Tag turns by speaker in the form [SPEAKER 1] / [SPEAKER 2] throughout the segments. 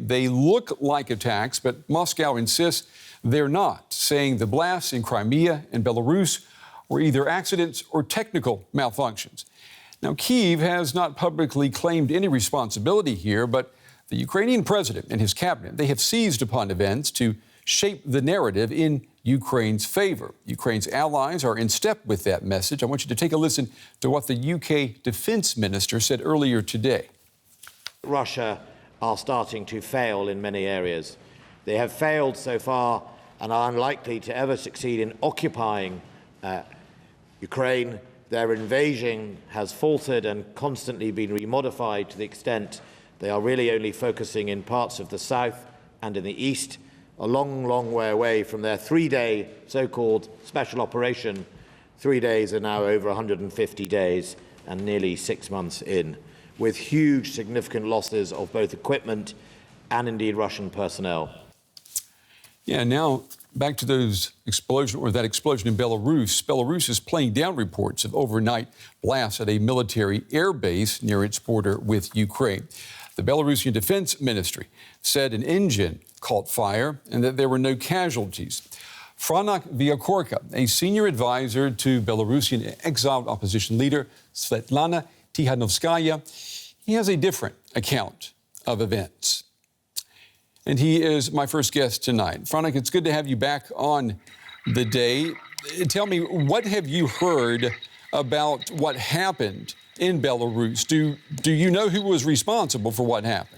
[SPEAKER 1] They look like attacks, but Moscow insists they're not, saying the blasts in Crimea and Belarus were either accidents or technical malfunctions. Now, Kyiv has not publicly claimed any responsibility here, but the Ukrainian president and his cabinet, they have seized upon events to shape the narrative in Ukraine's favor. Ukraine's allies are in step with that message. I want you to take a listen to what the UK defense minister said earlier today.
[SPEAKER 2] Russia are starting to fail in many areas. They have failed so far and are unlikely to ever succeed in occupying Ukraine. Their invasion has faltered and constantly been remodified to the extent they are really only focusing in parts of the south and in the east, a long, long way away from their three-day so-called special operation. 3 days are now over 150 days and nearly 6 months in, with huge significant losses of both equipment and indeed Russian personnel.
[SPEAKER 1] Yeah, now back to that explosion in Belarus. Belarus is playing down reports of overnight blasts at a military airbase near its border with Ukraine. The Belarusian Defense Ministry said an engine caught fire and that there were no casualties. Franak Vyakorka, a senior advisor to Belarusian exiled opposition leader Svetlana Tikhanovskaya, he has a different account of events. And he is my first guest tonight. Franak, it's good to have you back on the day. Tell me, what have you heard about what happened in Belarus? Do you know who was responsible for what happened?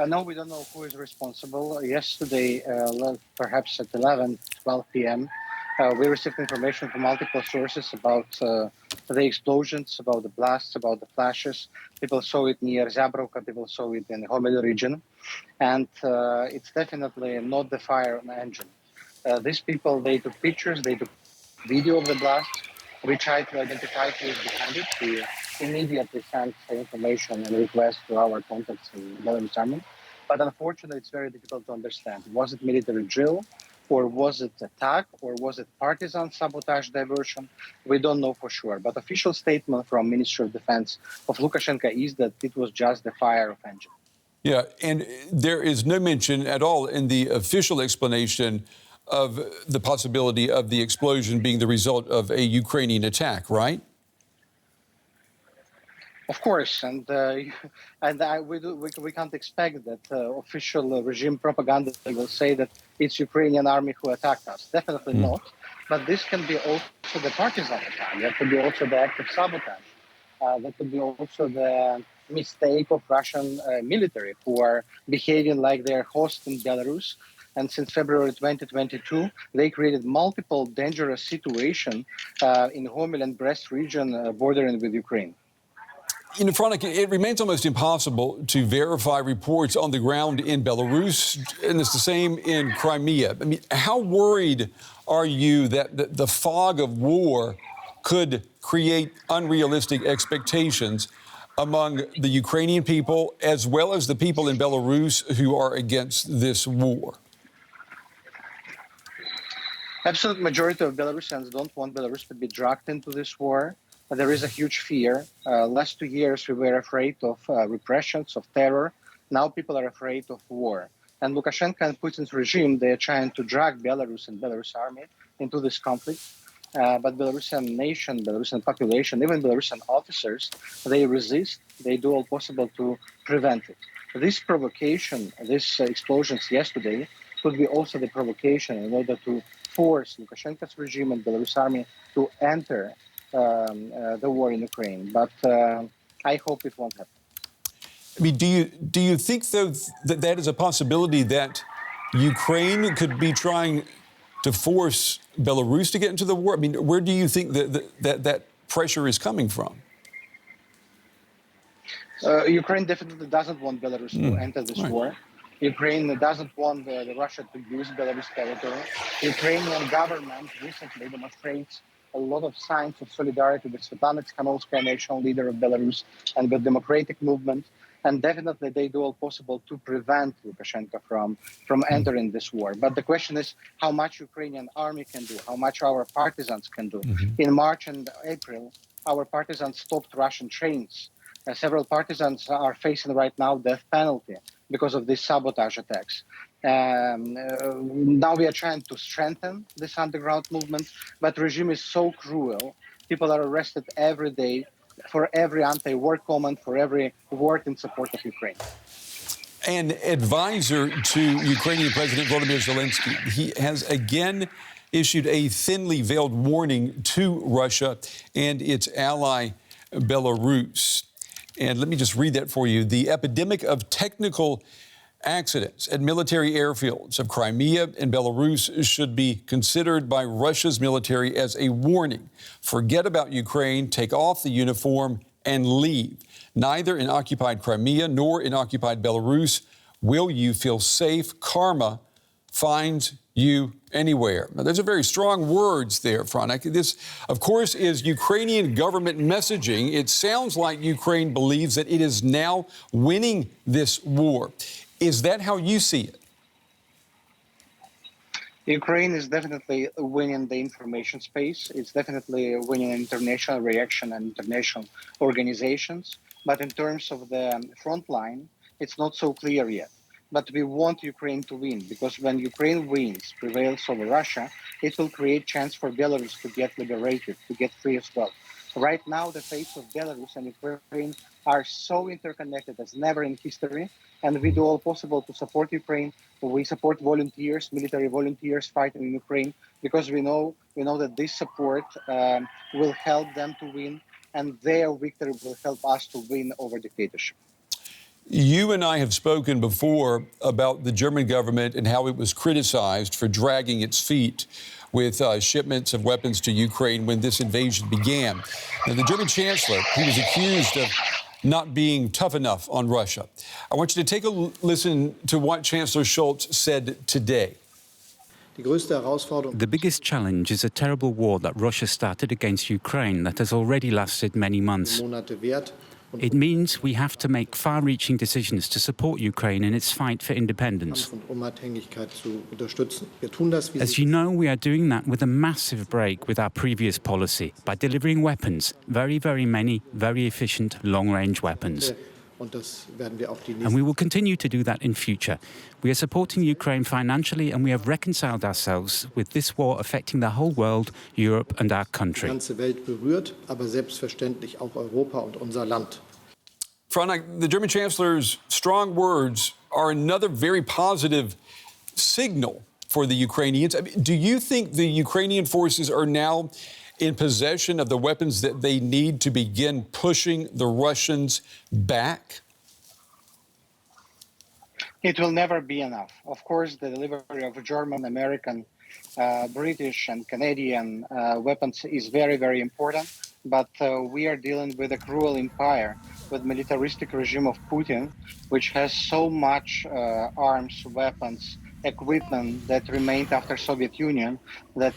[SPEAKER 3] No, we don't know who is responsible. Yesterday, perhaps at 12 p.m., we received information from multiple sources about the explosions, about the blasts, about the flashes. People saw it near Zabrovka, people saw it in the Homel region. And it's definitely not the fire on the engine. These people, they took pictures, they took video of the blast. We tried to identify who is behind it. We immediately sent information and request to our contacts in the Belarusian army. But unfortunately, it's very difficult to understand. Was it military drill? Or was it attack? Or was it partisan sabotage diversion? We don't know for sure. But official statement from Ministry of Defense of Lukashenko is that it was just the fire of engine.
[SPEAKER 1] Yeah, and there is no mention at all in the official explanation of the possibility of the explosion being the result of a Ukrainian attack, right?
[SPEAKER 3] Of course, we can't expect that official regime propaganda will say that it's Ukrainian army who attacked us. Definitely not. But this can be also the partisan attack. That could be also the act of sabotage. That could be also the mistake of Russian military who are behaving like their host in Belarus. And since February 2022, they created multiple dangerous situations in Homel and Brest region bordering with Ukraine.
[SPEAKER 1] You know, Franak, it remains almost impossible to verify reports on the ground in Belarus, and it's the same in Crimea. I mean, how worried are you that the fog of war could create unrealistic expectations among the Ukrainian people as well as the people in Belarus who are against this war?
[SPEAKER 3] Absolute majority of Belarusians don't want Belarus to be dragged into this war. There is a huge fear. Last 2 years, we were afraid of repressions, of terror. Now people are afraid of war. And Lukashenko and Putin's regime, they are trying to drag Belarus and Belarus army into this conflict. But Belarusian nation, Belarusian population, even Belarusian officers, they resist. They do all possible to prevent it. This provocation, these explosions yesterday, could be also the provocation in order to force Lukashenko's regime and Belarus army to enter the war in Ukraine. But I hope it won't happen.
[SPEAKER 1] I mean, do you think, though, that is a possibility that Ukraine could be trying to force Belarus to get into the war? I mean, where do you think that pressure is coming from?
[SPEAKER 3] Ukraine definitely doesn't want Belarus to enter this war. Ukraine doesn't want Russia to use Belarus territory. The Ukrainian government recently demonstrates a lot of signs of solidarity with Svetlana Tikhanovskaya, national leader of Belarus, and with democratic movement. And definitely they do all possible to prevent Lukashenko from entering this war. But the question is how much Ukrainian army can do, how much our partisans can do. In March and April, our partisans stopped Russian trains Several partisans are facing right now death penalty because of these sabotage attacks. Now we are trying to strengthen this underground movement, but the regime is so cruel. People are arrested every day for every anti-war comment, for every word in support of Ukraine.
[SPEAKER 1] An advisor to Ukrainian President Volodymyr Zelensky, he has again issued a thinly veiled warning to Russia and its ally Belarus. And let me just read that for you. The epidemic of technical accidents at military airfields of Crimea and Belarus should be considered by Russia's military as a warning. Forget about Ukraine, take off the uniform, and leave. Neither in occupied Crimea nor in occupied Belarus will you feel safe. Karma finds you anywhere. Now, those are very strong words there, Franek. This, of course, is Ukrainian government messaging. It sounds like Ukraine believes that it is now winning this war. Is that how you see it?
[SPEAKER 3] Ukraine is definitely winning the information space. It's definitely winning international reaction and international organizations. But in terms of the front line, it's not so clear yet. But we want Ukraine to win, because when Ukraine wins, prevails over Russia, it will create chance for Belarus to get liberated, to get free as well. Right now, the fates of Belarus and Ukraine are so interconnected as never in history, and we do all possible to support Ukraine. We support volunteers, military volunteers fighting in Ukraine, because we know that this support will help them to win, and their victory will help us to win over dictatorship.
[SPEAKER 1] You and I have spoken before about the German government and how it was criticized for dragging its feet with shipments of weapons to Ukraine when this invasion began. Now, the German chancellor, he was accused of not being tough enough on Russia. I want you to take a listen to what Chancellor Scholz said today.
[SPEAKER 4] The biggest challenge is a terrible war that Russia started against Ukraine that has already lasted many months. It means we have to make far-reaching decisions to support Ukraine in its fight for independence. As you know, we are doing that with a massive break with our previous policy by delivering weapons, very, very many, very efficient long-range weapons. And we will continue to do that in future. We are supporting Ukraine financially, and we have reconciled ourselves with this war affecting the whole world, Europe and our country.
[SPEAKER 1] Franek, the German chancellor's strong words are another very positive signal for the Ukrainians. I mean, do you think the Ukrainian forces are now in possession of the weapons that they need to begin pushing the Russians back?
[SPEAKER 3] It will never be enough. Of course, the delivery of German, American, British and Canadian weapons is very, very important. But we are dealing with a cruel empire, with militaristic regime of Putin, which has so much arms, weapons, equipment that remained after Soviet Union, that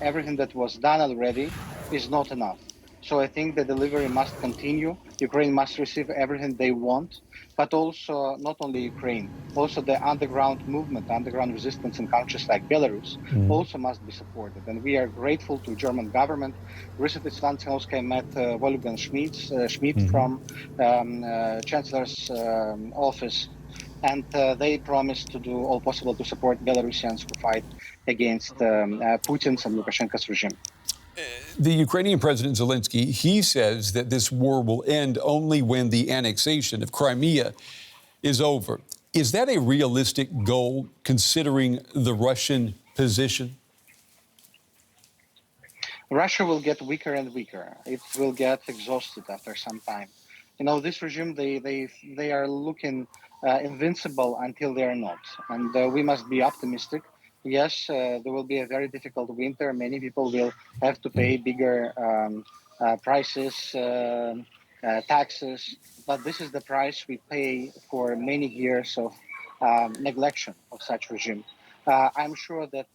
[SPEAKER 3] everything that was done already is not enough. So I think the delivery must continue. Ukraine must receive everything they want, but also not only Ukraine, also the underground movement, underground resistance in countries like Belarus also must be supported. And we are grateful to German government. Recently, Svanskowska met Wolfgang Schmidt from Chancellor's office, and they promised to do all possible to support Belarusians who fight against Putin's and Lukashenko's regime.
[SPEAKER 1] The Ukrainian President Zelensky, he says that this war will end only when the annexation of Crimea is over. Is that a realistic goal, considering the Russian position?
[SPEAKER 3] Russia will get weaker and weaker. It will get exhausted after some time. You know, this regime, they are looking invincible until they are not. And we must be optimistic. Yes, there will be a very difficult winter. Many people will have to pay bigger prices, taxes. But this is the price we pay for many years of neglection of such regime. I'm sure that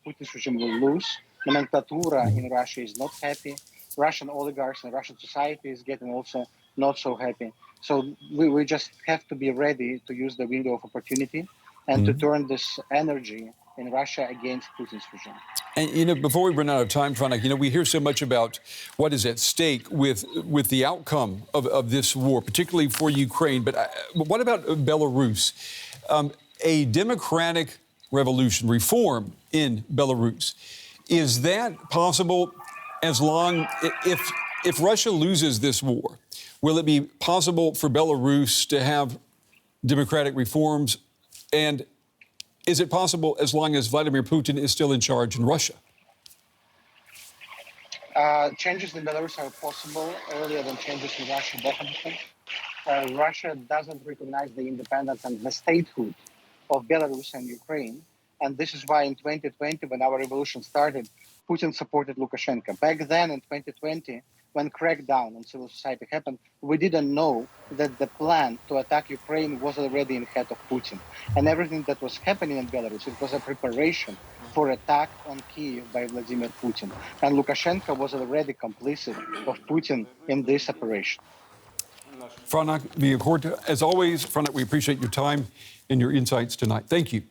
[SPEAKER 3] Putin's regime will lose. Nomenclatura in Russia is not happy. Russian oligarchs and Russian society is getting also not so happy. So we just have to be ready to use the window of opportunity and to turn this energy in Russia against Putin's regime.
[SPEAKER 1] And, before we run out of time, Franak, we hear so much about what is at stake with the outcome of this war, particularly for Ukraine. But what about Belarus? A democratic revolution, reform in Belarus, is that possible if Russia loses this war? Will it be possible for Belarus to have democratic reforms? And is it possible as long as Vladimir Putin is still in charge in Russia?
[SPEAKER 3] Changes in Belarus are possible earlier than changes in Russia, definitely. Russia doesn't recognize the independence and the statehood of Belarus and Ukraine. And this is why in 2020, when our revolution started, Putin supported Lukashenko. Back then in 2020, when crackdown on civil society happened, we didn't know that the plan to attack Ukraine was already in head of Putin. And everything that was happening in Belarus, it was a preparation for attack on Kyiv by Vladimir Putin. And Lukashenko was already complicit of Putin in this operation.
[SPEAKER 1] Franak Viacorta, as always, Franak, we appreciate your time and your insights tonight. Thank you.